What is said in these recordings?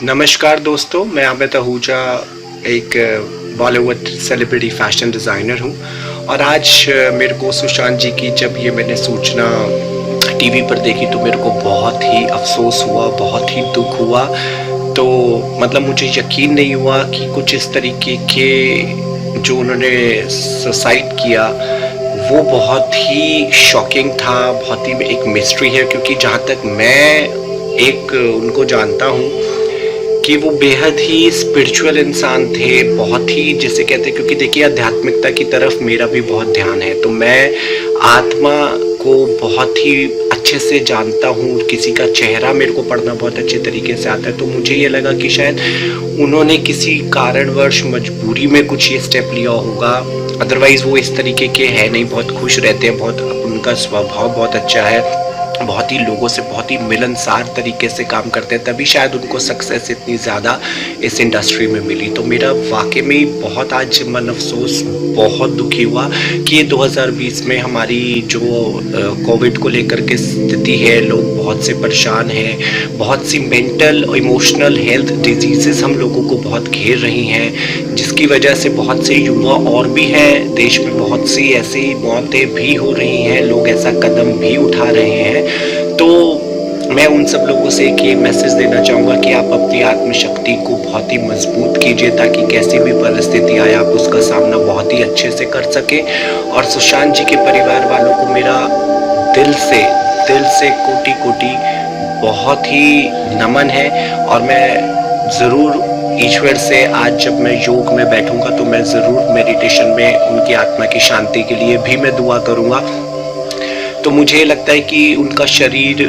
नमस्कार दोस्तों, मैं अमित आहूजा एक बॉलीवुड सेलिब्रिटी फैशन डिज़ाइनर हूँ। और आज मेरे को सुशांत जी की जब ये मैंने सूचना टीवी पर देखी तो मेरे को बहुत ही अफसोस हुआ, बहुत ही दुख हुआ। तो मतलब मुझे यकीन नहीं हुआ कि कुछ इस तरीके के जो उन्होंने सुसाइड किया वो बहुत ही शॉकिंग था, बहुत ही एक मिस्ट्री है। क्योंकि जहाँ तक मैं एक उनको जानता हूँ कि वो बेहद ही स्पिरिचुअल इंसान थे, बहुत ही जिसे कहते हैं, क्योंकि देखिए आध्यात्मिकता की तरफ मेरा भी बहुत ध्यान है, तो मैं आत्मा को बहुत ही अच्छे से जानता हूँ। किसी का चेहरा मेरे को पढ़ना बहुत अच्छे तरीके से आता है, तो मुझे ये लगा कि शायद उन्होंने किसी कारणवश मजबूरी में कुछ ये स्टेप लिया होगा। अदरवाइज वो इस तरीके के है नहीं, बहुत खुश रहते हैं, बहुत उनका स्वभाव बहुत अच्छा है, बहुत ही लोगों से बहुत ही मिलनसार तरीके से काम करते हैं, तभी शायद उनको सक्सेस इतनी ज़्यादा इस इंडस्ट्री में मिली। तो मेरा वाकई में बहुत आज मन अफसोस, बहुत दुखी हुआ कि ये 2020 में हमारी जो कोविड को लेकर के स्थिति है, लोग बहुत से परेशान हैं, बहुत सी मेंटल इमोशनल हेल्थ डिजीज़ेस हम लोगों को बहुत घेर रही हैं, जिसकी वजह से बहुत से युवा और भी हैं, देश में बहुत सी ऐसी मौतें भी हो रही हैं, लोग ऐसा कदम भी उठा रहे हैं। तो मैं उन सब लोगों से एक ये मैसेज देना चाहूँगा कि आप अपनी आत्मशक्ति को बहुत ही मजबूत कीजिए, ताकि कैसी भी परिस्थिति आए आप उसका सामना बहुत ही अच्छे से कर सकें। और सुशांत जी के परिवार वालों को मेरा दिल से कोटि कोटि बहुत ही नमन है। और मैं ज़रूर ईश्वर से आज जब मैं योग में बैठूंगा तो मैं ज़रूर मेडिटेशन में उनकी आत्मा की शांति के लिए भी मैं दुआ करूँगा। तो मुझे लगता है कि उनका शरीर,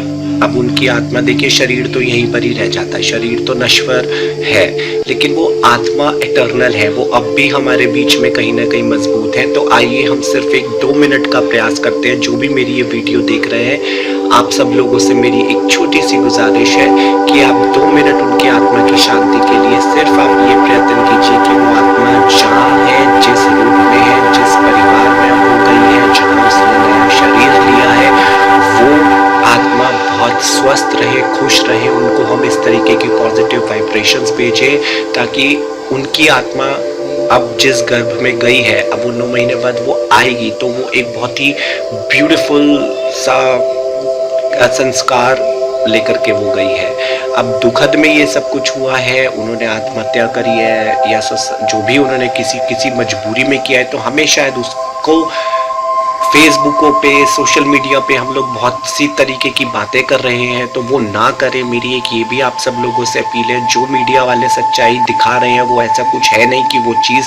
अब उनकी आत्मा, देखिए शरीर तो यहीं पर ही रह जाता है, शरीर तो नश्वर है, लेकिन वो आत्मा इटर्नल है, वो अब भी हमारे बीच में कहीं ना कहीं मजबूत है। तो आइए हम सिर्फ एक 2 मिनट का प्रयास करते हैं। जो भी मेरी ये वीडियो देख रहे हैं, आप सब लोगों से मेरी एक छोटी सी गुजारिश है कि आप 2 मिनट उनकी आत्मा की शांति के लिए सिर्फ आप ये प्रयत्न कीजिए कि वो आत्मा जहाँ है, जिस रूप में है, जिस परिवार में वो गई है, जहाँ उसने नया शरीर लिया है, वो आत्मा बहुत स्वस्थ रहे, खुश रहे। उनको हम इस तरीके की पॉजिटिव वाइब्रेशंस भेजें, ताकि उनकी आत्मा अब जिस गर्भ में गई है, अब वो 9 महीने बाद वो आएगी, तो वो एक बहुत ही ब्यूटीफुल सा संस्कार लेकर के वो गई है। अब दुखद में ये सब कुछ हुआ है, उन्होंने आत्महत्या करी है या जो भी उन्होंने किसी मजबूरी में किया है, तो हमें शायद उसको फेसबुकों पे, सोशल मीडिया पे हम लोग बहुत सी तरीके की बातें कर रहे हैं, तो वो ना करें। मेरी एक ये भी आप सब लोगों से अपील है, जो मीडिया वाले सच्चाई दिखा रहे हैं वो ऐसा कुछ है नहीं कि वो चीज़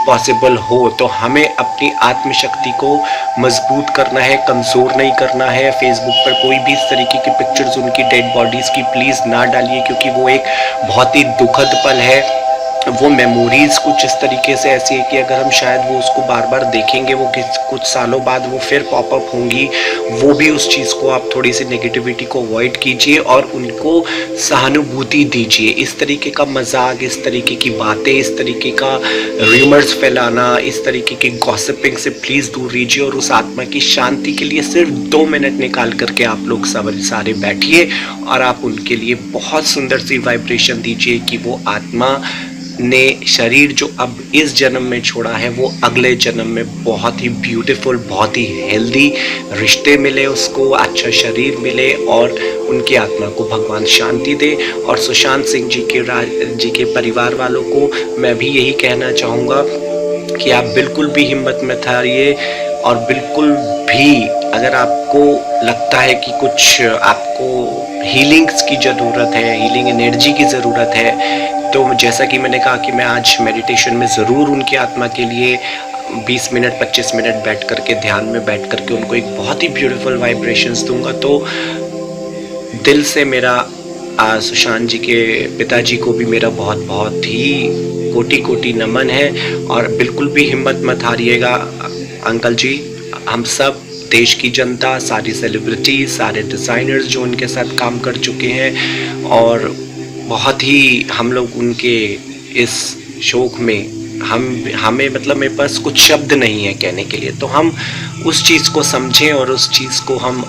पॉसिबल हो। तो हमें अपनी आत्मशक्ति को मजबूत करना है, कमज़ोर नहीं करना है। फेसबुक पर कोई भी इस तरीके की पिक्चर्स उनकी डेड बॉडीज़ की प्लीज़ ना डालिए, क्योंकि वो एक बहुत ही दुखद पल है। वो मेमोरीज कुछ इस तरीके से ऐसी है कि अगर हम शायद वो उसको बार बार देखेंगे, वो कुछ सालों बाद वो फिर पॉपअप होंगी। वो भी उस चीज़ को आप थोड़ी सी नेगेटिविटी को अवॉइड कीजिए और उनको सहानुभूति दीजिए। इस तरीके का मजाक, इस तरीके की बातें, इस तरीके का र्यूमर्स फैलाना, इस तरीके की गॉसिपिंग से प्लीज़ दूर रहिए। और उस आत्मा की शांति के लिए सिर्फ 2 मिनट निकाल करके आप लोग सारे बैठिए और आप उनके लिए बहुत सुंदर सी वाइब्रेशन दीजिए कि वो आत्मा ने शरीर जो अब इस जन्म में छोड़ा है, वो अगले जन्म में बहुत ही ब्यूटीफुल, बहुत ही हेल्दी रिश्ते मिले, उसको अच्छा शरीर मिले और उनकी आत्मा को भगवान शांति दे। और सुशांत सिंह जी के परिवार वालों को मैं भी यही कहना चाहूँगा कि आप बिल्कुल भी हिम्मत मत हारिए। और बिल्कुल भी अगर आपको लगता है कि कुछ आपको हीलिंग्स की ज़रूरत है, हीलिंग एनर्जी की ज़रूरत है, तो जैसा कि मैंने कहा कि मैं आज मेडिटेशन में ज़रूर उनकी आत्मा के लिए 20 मिनट 25 मिनट बैठ करके, ध्यान में बैठ करके उनको एक बहुत ही ब्यूटीफुल वाइब्रेशंस दूंगा। तो दिल से मेरा सुशांत जी के पिताजी को भी मेरा बहुत बहुत ही कोटि कोटि नमन है। और बिल्कुल भी हिम्मत मत हारिएगा अंकल जी। हम सब देश की जनता, सारी सेलिब्रिटी, सारे डिज़ाइनर्स जो उनके साथ काम कर चुके हैं, और बहुत ही हम लोग उनके इस शोक में हमें मतलब मेरे पास कुछ शब्द नहीं है कहने के लिए, तो हम उस चीज़ को समझें और उस चीज़ को हम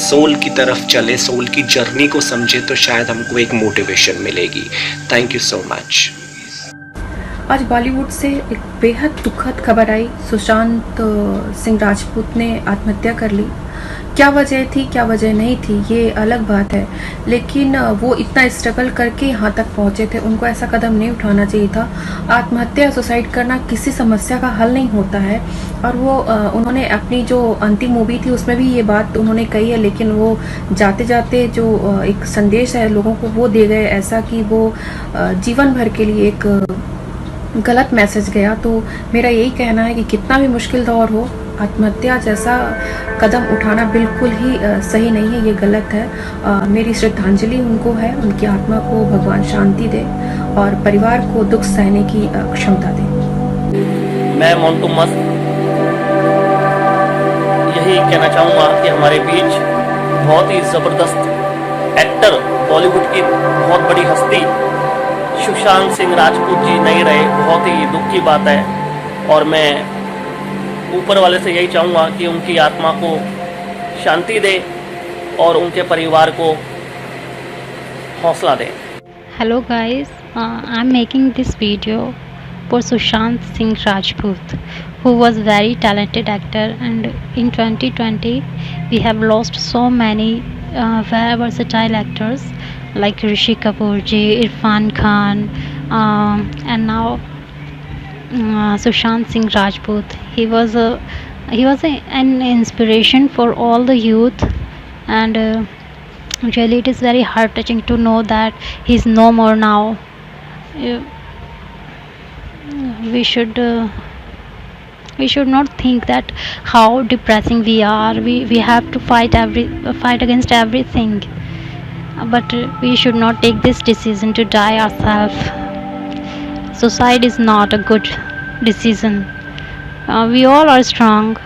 सोल की तरफ चले, सोल की जर्नी को समझें, तो शायद हमको एक मोटिवेशन मिलेगी। Thank you so much. आज बॉलीवुड से एक बेहद दुखद खबर आई। सुशांत सिंह राजपूत ने आत्महत्या कर ली। क्या वजह थी, क्या वजह नहीं थी, ये अलग बात है, लेकिन वो इतना स्ट्रगल करके यहाँ तक पहुँचे थे, उनको ऐसा कदम नहीं उठाना चाहिए था। आत्महत्या, सुसाइड करना किसी समस्या का हल नहीं होता है। और वो उन्होंने अपनी जो अंतिम मूवी थी उसमें भी ये बात उन्होंने कही है, लेकिन वो जाते जाते जो एक संदेश है लोगों को वो दे गए, ऐसा कि वो जीवन भर के लिए एक गलत मैसेज गया। तो मेरा यही कहना है कि कितना भी मुश्किल दौर हो, आत्महत्या जैसा कदम उठाना बिल्कुल ही सही नहीं है, ये गलत है। मेरी श्रद्धांजलि उनको है, उनकी आत्मा को भगवान शांति दे और परिवार को दुख सहने की क्षमता दे। मैं मोंटू मस्त यही कहना चाहूँगा कि हमारे बीच बहुत ही ज़बरदस्त एक्टर, बॉलीवुड की बहुत बड़ी हस्ती सुशांत सिंह राजपूत जी नहीं रहे। बहुत ही दुख की बात है और मैं ऊपर वाले से यही चाहूँगा कि उनकी आत्मा को शांति दे और उनके परिवार को हौसला दे। Hello guys, I'm making this video for Sushant Singh Rajput, who was very talented actor, and in 2020 we have lost so many very versatile actors like Rishi Kapoor ji, Irfan Khan, and now Sushant Singh Rajput. He was an inspiration for all the youth, and really it is very heart touching to know that he's no more now. Uh, we should not think that how depressing we are. We have to fight against everything, but we should not take this decision to die ourselves. Suicide is not a good decision. We all are strong,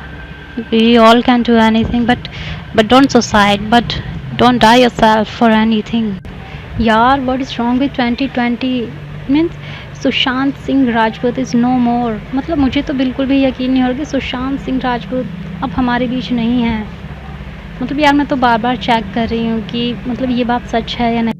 we all can do anything, but don't suicide, but don't die yourself for anything. यार, what is wrong with 2020? Means Sushant Singh Rajput is no more. मतलब मुझे तो बिल्कुल भी यकीन नहीं हो रहा कि सुशांत सिंह राजपूत अब हमारे बीच नहीं है। मतलब यार, मैं तो बार बार चेक कर रही हूँ कि मतलब ये बात सच है या नहीं।